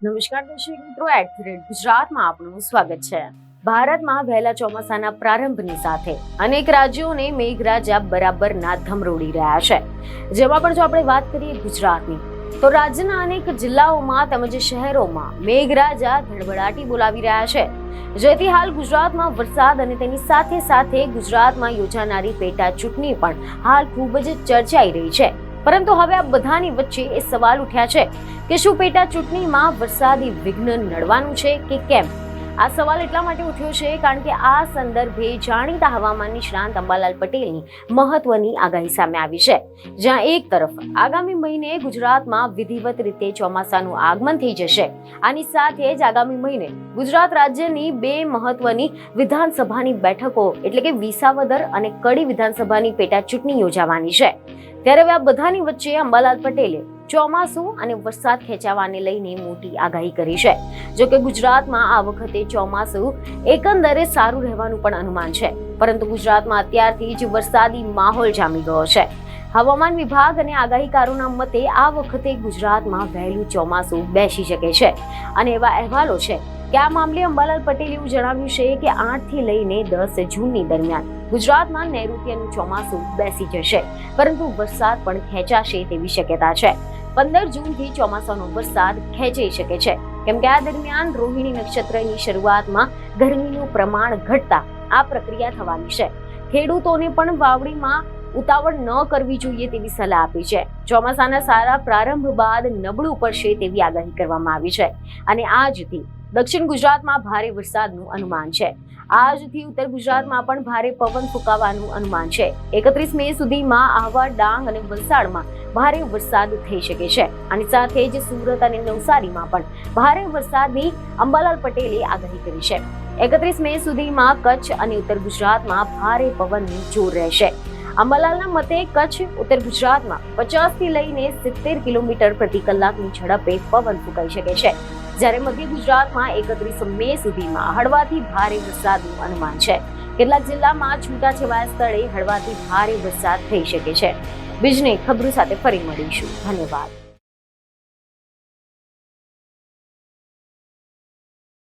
નમસ્કાર દર્શક મિત્રો, ગુજરાતમાં આપનું સ્વાગત છે। ભારતમાં વહેલા ચોમાસાના પ્રારંભની સાથે અનેક રાજ્યોને મેઘરાજા બરાબરના ધમરોડી રહ્યા છે। જેમાં પણ જો આપણે વાત કરીએ ગુજરાતની, તો રાજ્યના અનેક જિલ્લાઓમાં તેમજ શહેરોમાં મેઘરાજા ધડબડાટી બોલાવી રહ્યા છે, જેથી હાલ ગુજરાતમાં વરસાદ અને તેની સાથે સાથે ગુજરાતમાં યોજાનારી પેટા ચૂંટણી પણ હાલ ખૂબ જ ચર્ચાઈ રહી છે। પરંતુ હવે આ બધાની વચ્ચે એ સવાલ ઉઠ્યા છે કે શું પેટા ચૂંટણીમાં વરસાદી વિઘ્ન નડવાનું છે કે કેમ? આ સવાલ એટલા માટે ઉઠ્યો છે કારણ કે આ સંદર્ભે જાણીતા હવામાન નિષ્ણાંત અંબાલાલ પટેલની મહત્વની આગાહી સામે આવી છે, જ્યાં એક તરફ આગામી મહિને ગુજરાતમાં વિધિવત રીતે ચોમાસાનું આગમન થઈ જશે। આની સાથે જ આગામી મહિને ગુજરાત રાજ્યની બે મહત્વની વિધાનસભાની બેઠકો એટલે કે વિસાવદર અને કડી વિધાનસભાની પેટા ચૂંટણી યોજાવાની છે। ત્યારે હવે આ બધાની વચ્ચે અંબાલાલ પટેલે ચોમાસું અને વરસાદ ખેંચાવાને લઈને મોટી આગાહી કરી છે। જો કે ગુજરાતમાં આ વખતે ચોમાસું એકંદરે સારું રહેવાનું પણ અનુમાન છે, પરંતુ ગુજરાતમાં અત્યારથી જ વરસાદી માહોલ જામી ગયો છે। હવામાન વિભાગ અને આગાહીકારોના મતે આ વખતે ગુજરાતમાં વહેલું ચોમાસું બેસી શકે છે અને એવા અહેવાલો છે કે આ મામલે અંબાલાલ પટેલે એવું જણાવ્યું છે કે 8 થી લઈને 10 જૂનની દરમિયાન ગુજરાતમાં નૈઋત્યનું ચોમાસું બેસી જશે, પરંતુ વરસાદ પણ ખેંચાશે તેવી શક્યતા છે। 15 જૂનથી ચોમાસાનો વરસાદ ખેંચાઈ શકે છે, કેમ કે આ દરમિયાન રોહિણી નક્ષત્રની શરૂઆતમાં ગરમીનું પ્રમાણ ઘટતા આ પ્રક્રિયા થવાની છે। ખેડૂતોને પણ વાવણીમાં ઉતાવળ ન કરવી જોઈએ તેવી સલાહ આપી છે। ચોમાસાના સારા પ્રારંભ બાદ નબળું પડશે તેવી આગાહી કરવામાં આવી છે અને આજથી દક્ષિણ ગુજરાતમાં ભારે વરસાદનું અનુમાન છે। આજથી ઉત્તર ગુજરાતમાં પણ ભારે પવન ફૂંકાવાનું અનુમાન છે। 31 મે સુધીમાં આહવા, ડાંગ અને વલસાડમાં ભારે વરસાદ થઈ શકે છે। આની સાથે જ સુરત અને નવસારીમાં પણ ભારે વરસાદની અંબાલાલ પટેલે આગાહી કરી છે। 31 મે સુધીમાં કચ્છ અને ઉત્તર ગુજરાતમાં ભારે પવનનું જોર રહેશે। અંબાલાલના મતે કચ્છ, ઉત્તર ગુજરાતમાં 50 થી લઈને 70 કિલોમીટર પ્રતિ કલાકની ઝડપે પવન ફૂંકાઈ શકે છે, જ્યારે મધ્ય ગુજરાતમાં 31 મે સુધીમાં હળવાથી ભારે વરસાદનું અનુમાન છે। કેટલાક જિલ્લામાં છૂટાછવાયા સ્થળે હળવાથી ભારે વરસાદ થઈ શકે છે। બીજની ખબરો સાથે ફરી મળીશું। ધન્યવાદ।